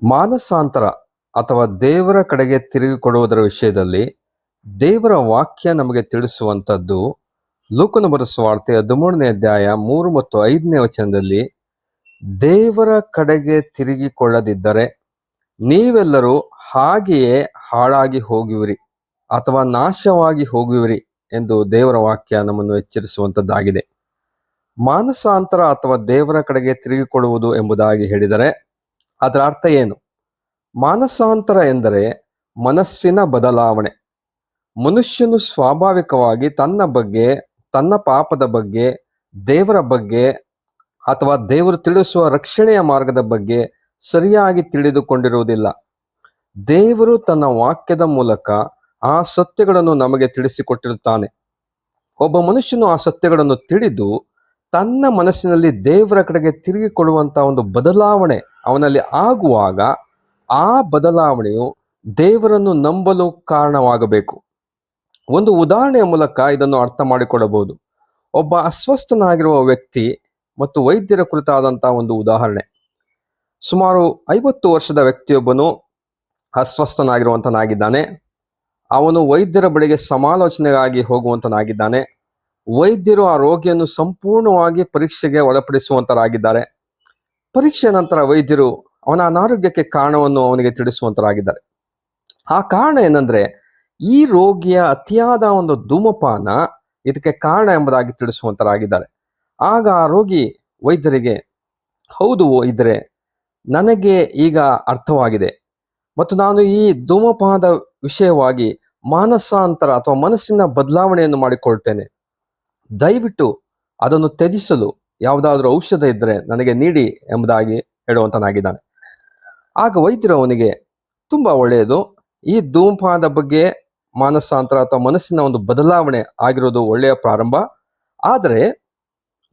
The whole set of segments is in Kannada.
ಮಾನಸಾಂತರ ಅಥವಾ ದೇವರ ಕಡೆಗೆ ತಿರುಗಿಕೊಡುವುದರ ವಿಷಯದಲ್ಲಿ ದೇವರ ವಾಕ್ಯ ನಮಗೆ ತಿಳಿಸುವಂಥದ್ದು ಲೂಕನ ಬರೆಸುವಾರ್ತೆ 13ನೇ ಅಧ್ಯಾಯ 3 ಮತ್ತು 5ನೇ ವಚನದಲ್ಲಿ, ದೇವರ ಕಡೆಗೆ ತಿರುಗಿಕೊಳ್ಳದಿದ್ದರೆ ನೀವೆಲ್ಲರೂ ಹಾಗೆಯೇ ಹಾಳಾಗಿ ಹೋಗುವಿರಿ ಅಥವಾ ನಾಶವಾಗಿ ಹೋಗುವಿರಿ ಎಂದು ದೇವರ ವಾಕ್ಯ ನಮ್ಮನ್ನು ಎಚ್ಚರಿಸುವಂಥದ್ದಾಗಿದೆ. ಮಾನಸಾಂತರ ಅಥವಾ ದೇವರ ಕಡೆಗೆ ತಿರುಗಿಕೊಳ್ಳುವುದು ಎಂಬುದಾಗಿ ಹೇಳಿದರೆ ಅದರ ಅರ್ಥ ಏನು? ಮಾನಸಾಂತರ ಎಂದರೆ ಮನಸ್ಸಿನ ಬದಲಾವಣೆ. ಮನುಷ್ಯನು ಸ್ವಾಭಾವಿಕವಾಗಿ ತನ್ನ ಬಗ್ಗೆ, ತನ್ನ ಪಾಪದ ಬಗ್ಗೆ, ದೇವರ ಬಗ್ಗೆ ಅಥವಾ ದೇವರು ತಿಳಿಸುವ ರಕ್ಷಣೆಯ ಮಾರ್ಗದ ಬಗ್ಗೆ ಸರಿಯಾಗಿ ತಿಳಿದುಕೊಂಡಿರುವುದಿಲ್ಲ. ದೇವರು ತನ್ನ ವಾಕ್ಯದ ಮೂಲಕ ಆ ಸತ್ಯಗಳನ್ನು ನಮಗೆ ತಿಳಿಸಿಕೊಟ್ಟಿರುತ್ತಾನೆ. ಒಬ್ಬ ಮನುಷ್ಯನು ಆ ಸತ್ಯಗಳನ್ನು ತಿಳಿದು ತನ್ನ ಮನಸ್ಸಿನಲ್ಲಿ ದೇವರ ಕಡೆಗೆ ತಿರುಗಿಕೊಳ್ಳುವಂತಹ ಒಂದು ಬದಲಾವಣೆ ಅವನಲ್ಲಿ ಆಗುವಾಗ ಆ ಬದಲಾವಣೆಯು ದೇವರನ್ನು ನಂಬಲು ಕಾರಣವಾಗಬೇಕು. ಒಂದು ಉದಾಹರಣೆಯ ಮೂಲಕ ಇದನ್ನು ಅರ್ಥ ಮಾಡಿಕೊಳ್ಳಬಹುದು. ಒಬ್ಬ ಅಸ್ವಸ್ಥನಾಗಿರುವ ವ್ಯಕ್ತಿ ಮತ್ತು ವೈದ್ಯರ ಕುರಿತಾದಂತಹ ಒಂದು ಉದಾಹರಣೆ. ಸುಮಾರು 50 ವರ್ಷದ ವ್ಯಕ್ತಿಯೊಬ್ಬನು ಅಸ್ವಸ್ಥನಾಗಿರುವಂತನಾಗಿದ್ದಾನೆ. ಅವನು ವೈದ್ಯರ ಬಳಿಗೆ ಸಮಾಲೋಚನೆಗಾಗಿ ಹೋಗುವಂತನಾಗಿದ್ದಾನೆ. ವೈದ್ಯರು ಆ ರೋಗಿಯನ್ನು ಸಂಪೂರ್ಣವಾಗಿ ಪರೀಕ್ಷೆಗೆ ಒಳಪಡಿಸುವಂತರಾಗಿದ್ದಾರೆ. ಪರೀಕ್ಷೆಯ ನಂತರ ವೈದ್ಯರು ಅವನ ಅನಾರೋಗ್ಯಕ್ಕೆ ಕಾರಣವನ್ನು ಅವನಿಗೆ ತಿಳಿಸುವಂತರಾಗಿದ್ದಾರೆ. ಆ ಕಾರಣ ಏನಂದ್ರೆ, ಈ ರೋಗಿಯ ಅತಿಯಾದ ಒಂದು ಧೂಮಪಾನ ಇದಕ್ಕೆ ಕಾರಣ ಎಂಬುದಾಗಿ ತಿಳಿಸುವಂತರಾಗಿದ್ದಾರೆ. ಆಗ ಆ ರೋಗಿ ವೈದ್ಯರಿಗೆ, ಹೌದು ವೈದ್ಯರೇ, ನನಗೆ ಈಗ ಅರ್ಥವಾಗಿದೆ ಮತ್ತು ನಾನು ಈ ಧೂಮಪಾನದ ವಿಷಯವಾಗಿ ಮಾನಸಾಂತರ ಅಥವಾ ಮನಸ್ಸಿನ ಬದಲಾವಣೆಯನ್ನು ಮಾಡಿಕೊಳ್ತೇನೆ. ದಯವಿಟ್ಟು ಅದನ್ನು ತ್ಯಜಿಸಲು ಯಾವುದಾದ್ರೂ ಔಷಧ ಇದ್ದರೆ ನನಗೆ ನೀಡಿ ಎಂಬುದಾಗಿ ಹೇಳುವಂತನಾಗಿದ್ದಾನೆ. ಆಗ ವೈದ್ಯರು ಅವನಿಗೆ, ತುಂಬಾ ಒಳ್ಳೆಯದು, ಈ ಧೂಮಪಾನದ ಬಗ್ಗೆ ಮಾನಸಾಂತರ ಅಥವಾ ಮನಸ್ಸಿನ ಒಂದು ಬದಲಾವಣೆ ಆಗಿರೋದು ಒಳ್ಳೆಯ ಪ್ರಾರಂಭ. ಆದರೆ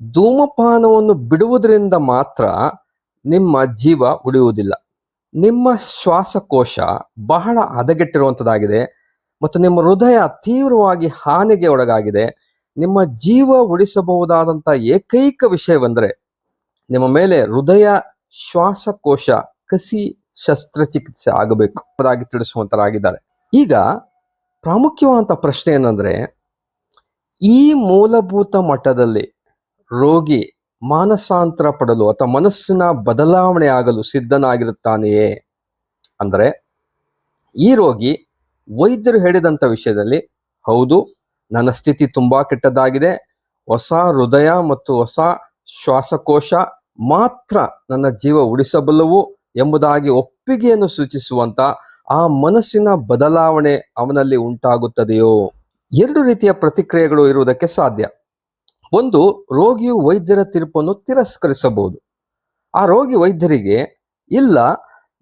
ಧೂಮಪಾನವನ್ನು ಬಿಡುವುದರಿಂದ ಮಾತ್ರ ನಿಮ್ಮ ಜೀವ ಉಳಿಯುವುದಿಲ್ಲ. ನಿಮ್ಮ ಶ್ವಾಸಕೋಶ ಬಹಳ ಹದಗೆಟ್ಟಿರುವಂಥದ್ದಾಗಿದೆ ಮತ್ತು ನಿಮ್ಮ ಹೃದಯ ತೀವ್ರವಾಗಿ ಹಾನಿಗೆ ಒಳಗಾಗಿದೆ. ನಿಮ್ಮ ಜೀವ ಉಳಿಸಬಹುದಾದಂಥ ಏಕೈಕ ವಿಷಯವೆಂದರೆ ನಿಮ್ಮ ಮೇಲೆ ಹೃದಯ ಶ್ವಾಸಕೋಶ ಕಸಿ ಶಸ್ತ್ರಚಿಕಿತ್ಸೆ ಆಗಬೇಕು ಎಂಬುದಾಗಿ ತಿಳಿಸುವಂತರಾಗಿದ್ದಾರೆ. ಈಗ ಪ್ರಾಮುಖ್ಯವಾದಂಥ ಪ್ರಶ್ನೆ ಏನಂದ್ರೆ, ಈ ಮೂಲಭೂತ ಮಟ್ಟದಲ್ಲಿ ರೋಗಿ ಮಾನಸಾಂತರ ಪಡಲು ಅಥವಾ ಮನಸ್ಸಿನ ಬದಲಾವಣೆ ಆಗಲು ಸಿದ್ಧನಾಗಿರುತ್ತಾನೆಯೇ? ಅಂದರೆ ಈ ರೋಗಿ ವೈದ್ಯರು ಹೇಳಿದಂಥ ವಿಷಯದಲ್ಲಿ, ಹೌದು, ನನ್ನ ಸ್ಥಿತಿ ತುಂಬಾ ಕೆಟ್ಟದಾಗಿದೆ, ಹೊಸ ಹೃದಯ ಮತ್ತು ಹೊಸ ಶ್ವಾಸಕೋಶ ಮಾತ್ರ ನನ್ನ ಜೀವ ಉಳಿಸಬಲ್ಲವು ಎಂಬುದಾಗಿ ಒಪ್ಪಿಗೆಯನ್ನು ಸೂಚಿಸುವಂತ ಆ ಮನಸ್ಸಿನ ಬದಲಾವಣೆ ಅವನಲ್ಲಿ ಉಂಟಾಗುತ್ತದೆಯೋ? 2 ರೀತಿಯ ಪ್ರತಿಕ್ರಿಯೆಗಳು ಇರುವುದಕ್ಕೆ ಸಾಧ್ಯ. ಒಂದು, ರೋಗಿಯು ವೈದ್ಯರ ತೀರ್ಪನ್ನು ತಿರಸ್ಕರಿಸಬಹುದು. ಆ ರೋಗಿ ವೈದ್ಯರಿಗೆ, ಇಲ್ಲ,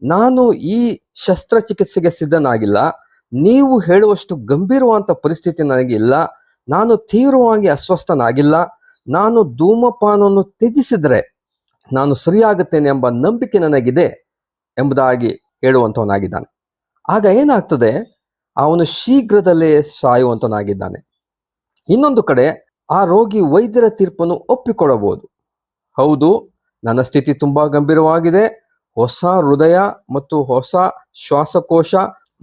ನಾನು ಈ ಶಸ್ತ್ರಚಿಕಿತ್ಸೆಗೆ ಸಿದ್ಧನಾಗಿಲ್ಲ, ನೀವು ಹೇಳುವಷ್ಟು ಗಂಭೀರವಾದಂಥ ಪರಿಸ್ಥಿತಿ ನನಗೆ ಇಲ್ಲ, ನಾನು ತೀವ್ರವಾಗಿ ಅಸ್ವಸ್ಥನಾಗಿಲ್ಲ, ನಾನು ಧೂಮಪಾನವನ್ನು ತ್ಯಜಿಸಿದರೆ ನಾನು ಸರಿಯಾಗುತ್ತೇನೆ ಎಂಬ ನಂಬಿಕೆ ನನಗಿದೆ ಎಂಬುದಾಗಿ ಹೇಳುವಂಥವನಾಗಿದ್ದಾನೆ. ಆಗ ಏನಾಗ್ತದೆ, ಅವನು ಶೀಘ್ರದಲ್ಲೇ ಸಾಯುವಂತನಾಗಿದ್ದಾನೆ. ಇನ್ನೊಂದು ಕಡೆ ಆ ರೋಗಿ ವೈದ್ಯರ ತೀರ್ಪನ್ನು ಒಪ್ಪಿಕೊಳ್ಳಬಹುದು. ಹೌದು, ನನ್ನ ಸ್ಥಿತಿ ತುಂಬಾ ಗಂಭೀರವಾಗಿದೆ, ಹೊಸ ಹೃದಯ ಮತ್ತು ಹೊಸ ಶ್ವಾಸಕೋಶ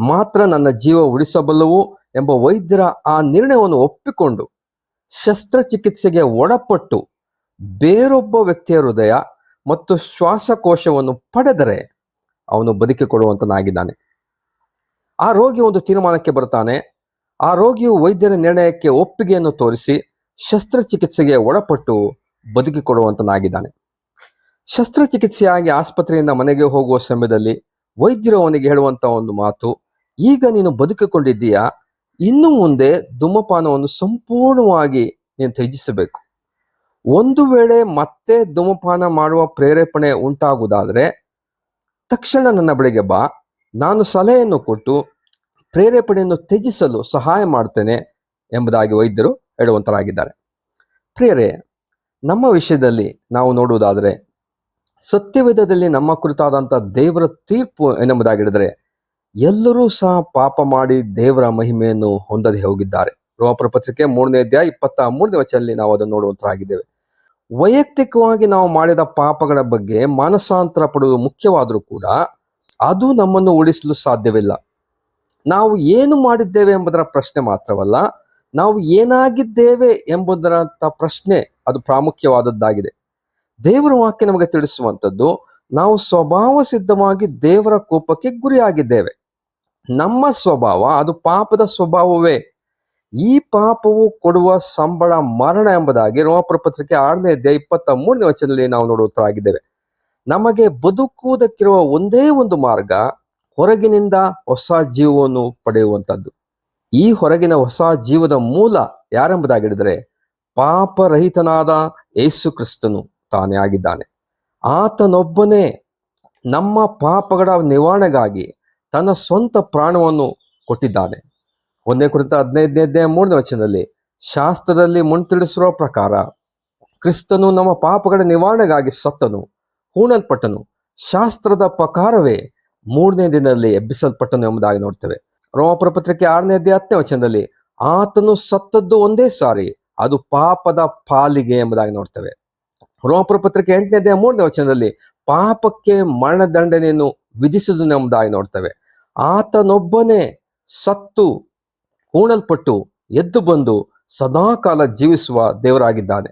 ಮಾತ್ರ ನನ್ನ ಜೀವ ಉಳಿಸಬಲ್ಲವು ಎಂಬ ವೈದ್ಯರ ಆ ನಿರ್ಣಯವನ್ನು ಒಪ್ಪಿಕೊಂಡು ಶಸ್ತ್ರಚಿಕಿತ್ಸೆಗೆ ಒಳಪಟ್ಟು ಬೇರೊಬ್ಬ ವ್ಯಕ್ತಿಯ ಹೃದಯ ಮತ್ತು ಶ್ವಾಸಕೋಶವನ್ನು ಪಡೆದರೆ ಅವನು ಬದುಕಿಕೊಳ್ಳುವಂತನಾಗಿದ್ದಾನೆ. ಆ ರೋಗಿ ಒಂದು ತೀರ್ಮಾನಕ್ಕೆ ಬರ್ತಾನೆ. ಆ ರೋಗಿಯು ವೈದ್ಯರ ನಿರ್ಣಯಕ್ಕೆ ಒಪ್ಪಿಗೆಯನ್ನು ತೋರಿಸಿ ಶಸ್ತ್ರಚಿಕಿತ್ಸೆಗೆ ಒಳಪಟ್ಟು ಬದುಕಿಕೊಳ್ಳುವಂತನಾಗಿದ್ದಾನೆ. ಶಸ್ತ್ರಚಿಕಿತ್ಸೆಯಾಗಿ ಆಸ್ಪತ್ರೆಯಿಂದ ಮನೆಗೆ ಹೋಗುವ ಸಮಯದಲ್ಲಿ ವೈದ್ಯರು ಅವನಿಗೆ ಹೇಳುವಂತ ಒಂದು ಮಾತು, ಈಗ ನೀನು ಬದುಕಿಕೊಂಡಿದ್ದೀಯಾ, ಇನ್ನು ಮುಂದೆ ಧೂಮಪಾನವನ್ನು ಸಂಪೂರ್ಣವಾಗಿ ನೀನು ತ್ಯಜಿಸಬೇಕು. ಒಂದು ವೇಳೆ ಮತ್ತೆ ಧೂಮಪಾನ ಮಾಡುವ ಪ್ರೇರೇಪಣೆ ಉಂಟಾಗುವುದಾದರೆ ತಕ್ಷಣ ನನ್ನ ಬಳಿಗೆ ಬಾ, ನಾನು ಸಲಹೆಯನ್ನು ಕೊಟ್ಟು ಪ್ರೇರೇಪಣೆಯನ್ನು ತ್ಯಜಿಸಲು ಸಹಾಯ ಮಾಡ್ತೇನೆ ಎಂಬುದಾಗಿ ವೈದ್ಯರು ಹೇಳುವಂತರಾಗಿದ್ದಾರೆ. ಪ್ರಿಯರೇ, ನಮ್ಮ ವಿಷಯದಲ್ಲಿ ನಾವು ನೋಡುವುದಾದರೆ ಸತ್ಯವೇದದಲ್ಲಿ ನಮ್ಮ ಕುರಿತಾದಂಥ ದೇವರ ತೀರ್ಪು ಏನೆಂಬುದಾಗಿಡಿದರೆ, ಎಲ್ಲರೂ ಸಹ ಪಾಪ ಮಾಡಿ ದೇವರ ಮಹಿಮೆಯನ್ನು ಹೊಂದದೆ ಹೋಗಿದ್ದಾರೆ. ರೋಮಪುರ ಪತ್ರಿಕೆ 3ನೇ ಅಧ್ಯಾಯ 23ನೇ ವಚನದಲ್ಲಿ ನಾವು ಅದನ್ನು ನೋಡುವಂತರಾಗಿದ್ದೇವೆ. ವೈಯಕ್ತಿಕವಾಗಿ ನಾವು ಮಾಡಿದ ಪಾಪಗಳ ಬಗ್ಗೆ ಮಾನಸಾಂತರ ಪಡುವುದು ಮುಖ್ಯವಾದರೂ ಕೂಡ ಅದು ನಮ್ಮನ್ನು ಉಳಿಸಲು ಸಾಧ್ಯವಿಲ್ಲ. ನಾವು ಏನು ಮಾಡಿದ್ದೇವೆ ಎಂಬುದರ ಪ್ರಶ್ನೆ ಮಾತ್ರವಲ್ಲ, ನಾವು ಏನಾಗಿದ್ದೇವೆ ಎಂಬುದರ ಪ್ರಶ್ನೆ ಅದು ಪ್ರಾಮುಖ್ಯವಾದದ್ದಾಗಿದೆ. ದೇವರ ವಾಕ್ಯ ನಮಗೆ ತಿಳಿಸುವಂಥದ್ದು, ನಾವು ಸ್ವಭಾವ ಸಿದ್ಧವಾಗಿ ದೇವರ ಕೋಪಕ್ಕೆ ಗುರಿಯಾಗಿದ್ದೇವೆ. ನಮ್ಮ ಸ್ವಭಾವ ಅದು ಪಾಪದ ಸ್ವಭಾವವೇ. ಈ ಪಾಪವು ಕೊಡುವ ಸಂಬಳ ಮರಣ ಎಂಬುದಾಗಿ ರೋಮಪುರ ಪತ್ರಿಕೆ 6ನೇ ಅಧ್ಯಾಯ 23ನೇ ವಚನದಲ್ಲಿ ನಾವು ನೋಡುತ್ತರಾಗಿದ್ದೇವೆ. ನಮಗೆ ಬದುಕುವುದಕ್ಕಿರುವ ಒಂದೇ ಒಂದು ಮಾರ್ಗ ಹೊರಗಿನಿಂದ ಹೊಸ ಜೀವವನ್ನು ಪಡೆಯುವಂಥದ್ದು. ಈ ಹೊರಗಿನ ಹೊಸ ಜೀವದ ಮೂಲ ಯಾರೆಂಬುದಾಗಿ ಹೇಳಿದರೆ ಪಾಪರಹಿತನಾದ ಯೇಸು ಕ್ರಿಸ್ತನು ತಾನೇ ಆಗಿದ್ದಾನೆ. ಆತನೊಬ್ಬನೇ ನಮ್ಮ ಪಾಪಗಳ ನಿವಾರಣೆಗಾಗಿ ತನ್ನ ಸ್ವಂತ ಪ್ರಾಣವನ್ನು ಕೊಟ್ಟಿದ್ದಾನೆ. 1 ಕೊರಿಂಥ 15ನೇ ಅಧ್ಯಾಯ 3ನೇ ವಚನದಲ್ಲಿ ಶಾಸ್ತ್ರದಲ್ಲಿ ಮುಂತಿಳಿಸಿರುವ ಪ್ರಕಾರ ಕ್ರಿಸ್ತನು ನಮ್ಮ ಪಾಪಗಳ ನಿವಾರಣೆಗಾಗಿ ಸತ್ತನು, ಹೂಣಲ್ಪಟ್ಟನು, ಶಾಸ್ತ್ರದ ಪ್ರಕಾರವೇ 3ನೇ ದಿನದಲ್ಲಿ ಎಬ್ಬಿಸಲ್ಪಟ್ಟನು ಎಂಬುದಾಗಿ ನೋಡ್ತೇವೆ. ರೋಮಪುರ ಪತ್ರಿಕೆ 6ನೇ ಅಧ್ಯಾಯ 10ನೇ ವಚನದಲ್ಲಿ ಆತನು ಸತ್ತದ್ದು ಒಂದೇ ಸಾರಿ, ಅದು ಪಾಪದ ಪಾಲಿಗೆ ಎಂಬುದಾಗಿ ನೋಡ್ತೇವೆ. ರೋಮಪುರ ಪತ್ರಿಕೆ 8ನೇ ಅಧ್ಯಾಯ 3ನೇ ವಚನದಲ್ಲಿ ಪಾಪಕ್ಕೆ ಮರಣದಂಡನೆಯನ್ನು ವಿಧಿಸುವುದು ಎಂಬುದಾಗಿ ನೋಡ್ತೇವೆ. ಆತನೊಬ್ಬನೇ ಸತ್ತು ಹೂಣಲ್ಪಟ್ಟು ಎದ್ದು ಬಂದು ಸದಾಕಾಲ ಜೀವಿಸುವ ದೇವರಾಗಿದ್ದಾನೆ.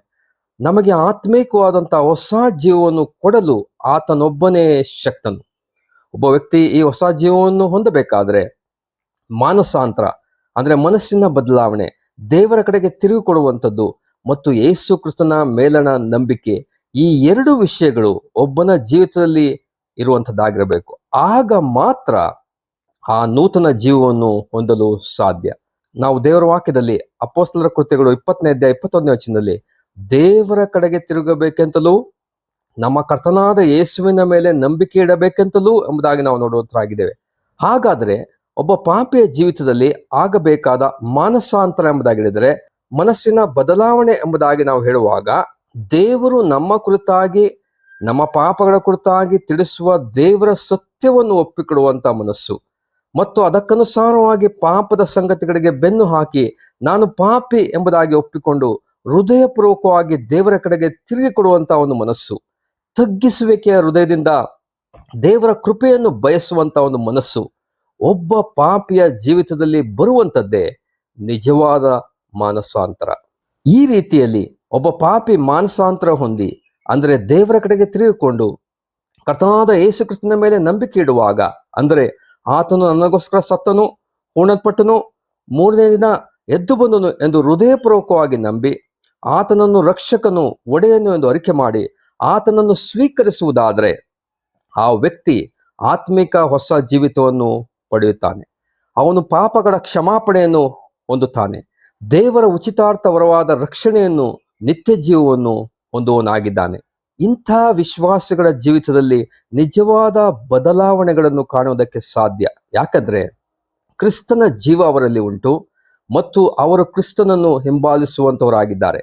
ನಮಗೆ ಆತ್ಮೀಕವಾದಂತಹ ಹೊಸ ಜೀವವನ್ನು ಕೊಡಲು ಆತನೊಬ್ಬನೇ ಶಕ್ತನು. ಒಬ್ಬ ವ್ಯಕ್ತಿ ಈ ಹೊಸ ಜೀವವನ್ನು ಹೊಂದಬೇಕಾದ್ರೆ ಮಾನಸಾಂತರ ಅಂದ್ರೆ ಮನಸ್ಸಿನ ಬದಲಾವಣೆ, ದೇವರ ಕಡೆಗೆ ತಿರುಗಿ ಕೊಡುವಂಥದ್ದು ಮತ್ತು ಯೇಸು ಕ್ರಿಸ್ತನ ಮೇಲಣ ನಂಬಿಕೆ, ಈ ಎರಡು ವಿಷಯಗಳು ಒಬ್ಬನ ಜೀವಿತದಲ್ಲಿ ಇರುವಂಥದ್ದಾಗಿರಬೇಕು. ಆಗ ಮಾತ್ರ ಆ ನೂತನ ಜೀವವನ್ನು ಹೊಂದಲು ಸಾಧ್ಯ. ನಾವು ದೇವರ ವಾಕ್ಯದಲ್ಲಿ ಅಪೊಸ್ತಲರ ಕೃತ್ಯಗಳು 20ನೇ ಅಧ್ಯಾಯ 21ನೇ ವಚನದಲ್ಲಿ ದೇವರ ಕಡೆಗೆ ತಿರುಗಬೇಕೆಂತಲೂ ನಮ್ಮ ಕರ್ತನಾದ ಯೇಸುವಿನ ಮೇಲೆ ನಂಬಿಕೆ ಇಡಬೇಕೆಂತಲೂ ಎಂಬುದಾಗಿ ನಾವು ನೋಡುವಂತರಾಗಿದ್ದೇವೆ. ಹಾಗಾದ್ರೆ ಒಬ್ಬ ಪಾಪಿಯ ಜೀವಿತದಲ್ಲಿ ಆಗಬೇಕಾದ ಮಾನಸಾಂತರ ಎಂಬುದಾಗಿ ಹೇಳಿದರೆ ಮನಸ್ಸಿನ ಬದಲಾವಣೆ ಎಂಬುದಾಗಿ ನಾವು ಹೇಳುವಾಗ, ದೇವರು ನಮ್ಮ ಕುರಿತಾಗಿ ನಮ್ಮ ಪಾಪಗಳ ಕುರಿತಾಗಿ ತಿಳಿಸುವ ದೇವರ ಸತ್ಯವನ್ನು ಒಪ್ಪಿಕೊಡುವಂತ ಮನಸ್ಸು ಮತ್ತು ಅದಕ್ಕನುಸಾರವಾಗಿ ಪಾಪದ ಸಂಗತಿಗಳಿಗೆ ಬೆನ್ನು ಹಾಕಿ ನಾನು ಪಾಪಿ ಎಂಬುದಾಗಿ ಒಪ್ಪಿಕೊಂಡು ಹೃದಯಪೂರ್ವಕವಾಗಿ ದೇವರ ಕಡೆಗೆ ತಿರುಗಿ ಕೊಡುವಂತ ಒಂದು ಮನಸ್ಸು, ತಗ್ಗಿಸುವಿಕೆಯ ಹೃದಯದಿಂದ ದೇವರ ಕೃಪೆಯನ್ನು ಬಯಸುವಂತ ಒಂದು ಮನಸ್ಸು ಒಬ್ಬ ಪಾಪಿಯ ಜೀವಿತದಲ್ಲಿ ಬರುವಂಥದ್ದೇ ನಿಜವಾದ ಮಾನಸಾಂತರ. ಈ ರೀತಿಯಲ್ಲಿ ಒಬ್ಬ ಪಾಪಿ ಮಾನಸಾಂತರ ಹೊಂದಿ ಅಂದ್ರೆ ದೇವರ ಕಡೆಗೆ ತಿರುಗಿಕೊಂಡು ಕರ್ತನಾದ ಯೇಸು ಕ್ರಿಸ್ತನ ಮೇಲೆ ನಂಬಿಕೆ ಇಡುವಾಗ, ಅಂದ್ರೆ ಆತನು ನನಗೋಸ್ಕರ ಸತ್ತನು, ಹೂಣಲ್ಪಟ್ಟನು, 3ನೇ ದಿನ ಎದ್ದು ಬಂದನು ಎಂದು ಹೃದಯಪೂರ್ವಕವಾಗಿ ನಂಬಿ ಆತನನ್ನು ರಕ್ಷಕನು ಒಡೆಯನು ಎಂದು ಅರಿಕೆ ಮಾಡಿ ಆತನನ್ನು ಸ್ವೀಕರಿಸುವುದಾದರೆ ಆ ವ್ಯಕ್ತಿ ಆತ್ಮಿಕ ಹೊಸ ಜೀವಿತವನ್ನು ಪಡೆಯುತ್ತಾನೆ. ಅವನು ಪಾಪಗಳ ಕ್ಷಮಾಪಣೆಯನ್ನು ಹೊಂದುತ್ತಾನೆ. ದೇವರ ಉಚಿತಾರ್ಥವರವಾದ ರಕ್ಷಣೆಯನ್ನು, ನಿತ್ಯ ಜೀವವನ್ನು ಹೊಂದುವನಾಗಿದ್ದಾನೆ. ಇಂಥ ವಿಶ್ವಾಸಿಗಳ ಜೀವಿತದಲ್ಲಿ ನಿಜವಾದ ಬದಲಾವಣೆಗಳನ್ನು ಕಾಣುವುದಕ್ಕೆ ಸಾಧ್ಯ. ಯಾಕಂದ್ರೆ ಕ್ರಿಸ್ತನ ಜೀವ ಅವರಲ್ಲಿ ಉಂಟು ಮತ್ತು ಅವರು ಕ್ರಿಸ್ತನನ್ನು ಹಿಂಬಾಲಿಸುವಂತವರಾಗಿದ್ದಾರೆ.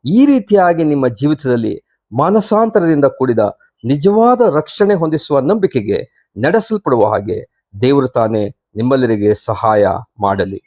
ಈ ರೀತಿಯಾಗಿ ನಿಮ್ಮ ಜೀವಿತದಲ್ಲಿ ಮಾನಸಾಂತರದಿಂದ ಕೂಡಿದ ನಿಜವಾದ ರಕ್ಷಣೆ ಹೊಂದಿಸುವ ನಂಬಿಕೆಗೆ ನಡೆಸಲ್ಪಡುವ ಹಾಗೆ ದೇವರು ತಾನೇ ನಿಮ್ಮೆಲ್ಲರಿಗೆ ಸಹಾಯ ಮಾಡಲಿ.